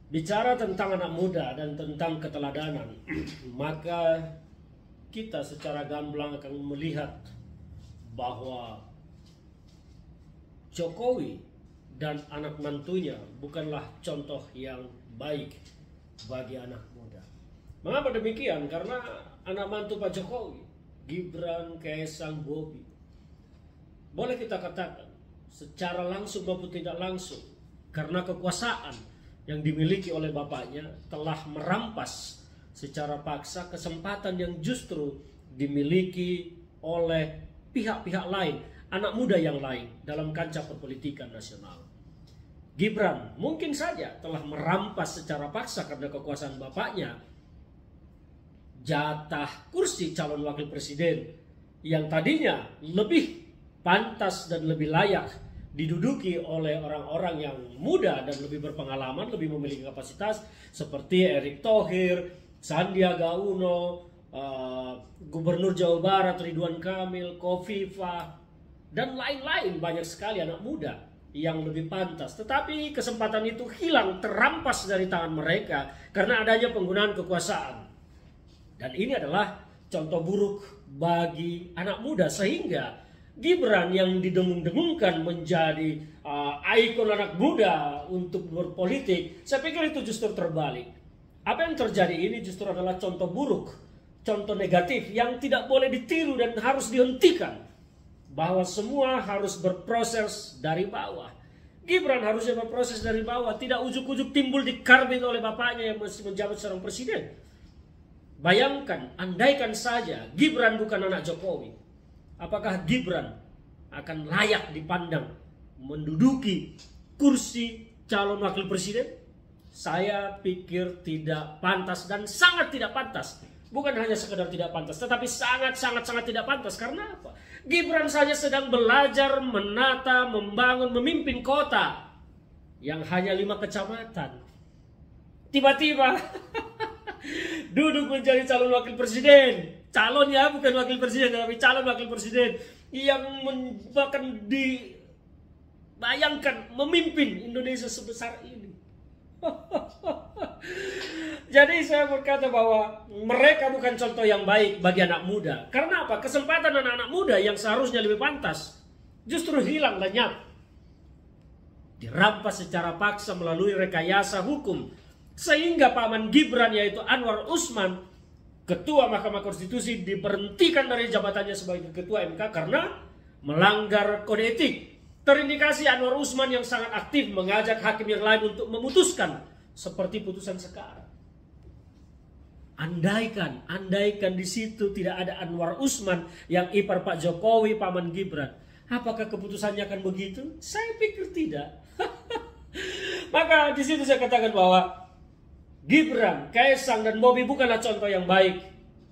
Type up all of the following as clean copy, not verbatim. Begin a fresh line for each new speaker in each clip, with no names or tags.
Bicara tentang anak muda dan tentang keteladanan, maka kita secara gamblang akan melihat bahwa Jokowi dan anak mantunya bukanlah contoh yang baik bagi anak muda. Mengapa demikian? Karena anak mantu Pak Jokowi, Gibran, Kaesang, Bobi, boleh kita katakan secara langsung maupun tidak langsung, karena kekuasaan yang dimiliki oleh bapaknya telah merampas secara paksa kesempatan yang justru dimiliki oleh pihak-pihak lain, anak muda yang lain dalam kancah perpolitikan nasional. Gibran mungkin saja telah merampas secara paksa karena kekuasaan bapaknya jatah kursi calon wakil presiden yang tadinya lebih pantas dan lebih layak diduduki oleh orang-orang yang muda dan lebih berpengalaman, lebih memiliki kapasitas seperti Erick Thohir, Sandiaga Uno, Gubernur Jawa Barat Ridwan Kamil, Khofifah, dan lain-lain. Banyak sekali anak muda yang lebih pantas. Tetapi kesempatan itu hilang, terampas dari tangan mereka karena adanya penggunaan kekuasaan. Dan ini adalah contoh buruk bagi anak muda, sehingga Gibran yang didengung-dengungkan menjadi ikon anak muda untuk berpolitik, saya pikir itu justru terbalik. Apa yang terjadi ini justru adalah contoh buruk, contoh negatif yang tidak boleh ditiru dan harus dihentikan. Bahwa semua harus berproses dari bawah. Gibran harusnya berproses dari bawah, tidak ujuk-ujuk timbul dikarbit oleh bapaknya yang masih menjabat seorang presiden. Bayangkan, andaikan saja Gibran bukan anak Jokowi, apakah Gibran akan layak dipandang menduduki kursi calon wakil presiden? Saya pikir tidak pantas dan sangat tidak pantas. Bukan hanya sekedar tidak pantas, tetapi sangat tidak pantas. Karena apa? Gibran saja sedang belajar menata, membangun, memimpin kota yang hanya 5 kecamatan. Tiba-tiba duduk menjadi calon wakil presiden. Calon ya, bukan wakil presiden, tapi calon wakil presiden yang bahkan dibayangkan memimpin Indonesia sebesar ini. Jadi saya berkata bahwa mereka bukan contoh yang baik bagi anak muda. Karena apa? Kesempatan anak-anak muda yang seharusnya lebih pantas justru hilang lenyap. Dirampas secara paksa melalui rekayasa hukum. Sehingga paman Gibran, yaitu Anwar Usman, Ketua Mahkamah Konstitusi, diberhentikan dari jabatannya sebagai Ketua MK karena melanggar kode etik. Terindikasi Anwar Usman yang sangat aktif mengajak hakim yang lain untuk memutuskan seperti putusan sekarang. Andaikan di situ tidak ada Anwar Usman yang ipar Pak Jokowi, paman Gibran, apakah keputusannya akan begitu? Saya pikir tidak. Maka di situ saya katakan bahwa Gibran, Kaesang, dan Bobi bukanlah contoh yang baik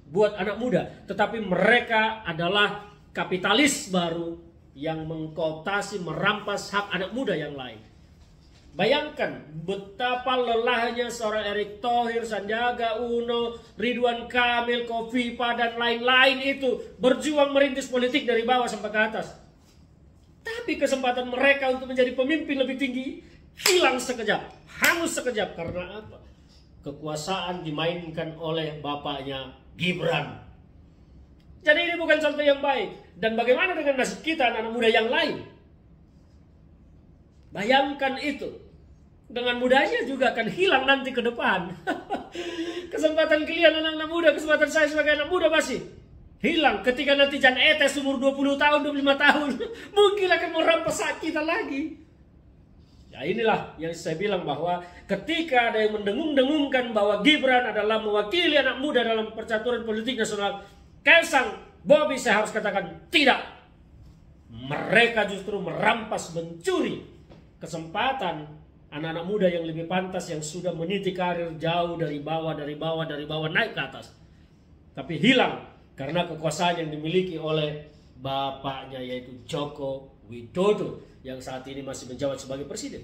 buat anak muda, tetapi mereka adalah kapitalis baru yang mengkooptasi, merampas hak anak muda yang lain. Bayangkan betapa lelahnya seorang Erick Thohir, Sandiaga Uno, Ridwan Kamil, Khofifah, dan lain-lain itu berjuang merintis politik dari bawah sampai ke atas. Tapi kesempatan mereka untuk menjadi pemimpin lebih tinggi hilang sekejap, hangus sekejap. Karena apa? Kekuasaan dimainkan oleh bapaknya Gibran. Jadi ini bukan contoh yang baik. Dan bagaimana dengan nasib kita anak-anak muda yang lain? Bayangkan itu. Dengan mudahnya juga akan hilang nanti ke depan. Kesempatan kalian anak-anak muda, kesempatan saya sebagai anak muda masih hilang. Ketika nanti Jan Etes umur 20 tahun, 25 tahun, mungkin akan merampas hak kita lagi. Ya inilah yang saya bilang bahwa ketika ada yang mendengung-dengungkan bahwa Gibran adalah mewakili anak muda dalam percaturan politik nasional, Kaesang, Bobi, saya harus katakan tidak. Mereka justru merampas, mencuri kesempatan anak-anak muda yang lebih pantas, yang sudah meniti karir jauh dari bawah naik ke atas. Tapi hilang karena kekuasaan yang dimiliki oleh bapaknya, yaitu Joko Widodo, yang saat ini masih menjabat sebagai presiden.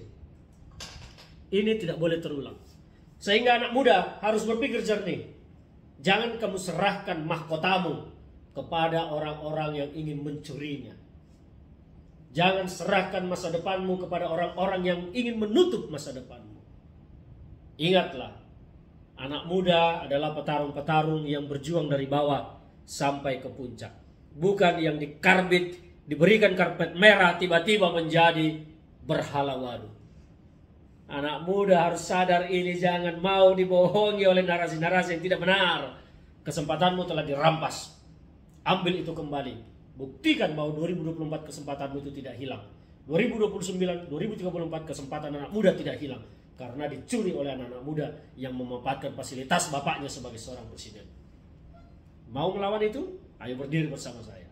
Ini tidak boleh terulang. Sehingga anak muda harus berpikir jernih. Jangan kamu serahkan mahkotamu kepada orang-orang yang ingin mencurinya. Jangan serahkan masa depanmu kepada orang-orang yang ingin menutup masa depanmu. Ingatlah, anak muda adalah petarung-petarung yang berjuang dari bawah sampai ke puncak. Bukan yang diberikan karpet merah tiba-tiba menjadi berhala waru. Anak muda harus sadar ini, jangan mau dibohongi oleh narasi-narasi yang tidak benar. Kesempatanmu telah dirampas. Ambil itu kembali. Buktikan bahwa 2024 kesempatanmu itu tidak hilang. 2029, 2034 kesempatan anak muda tidak hilang. Karena dicuri oleh anak-anak muda yang memanfaatkan fasilitas bapaknya sebagai seorang presiden. Mau melawan itu? Ayo berdiri bersama saya.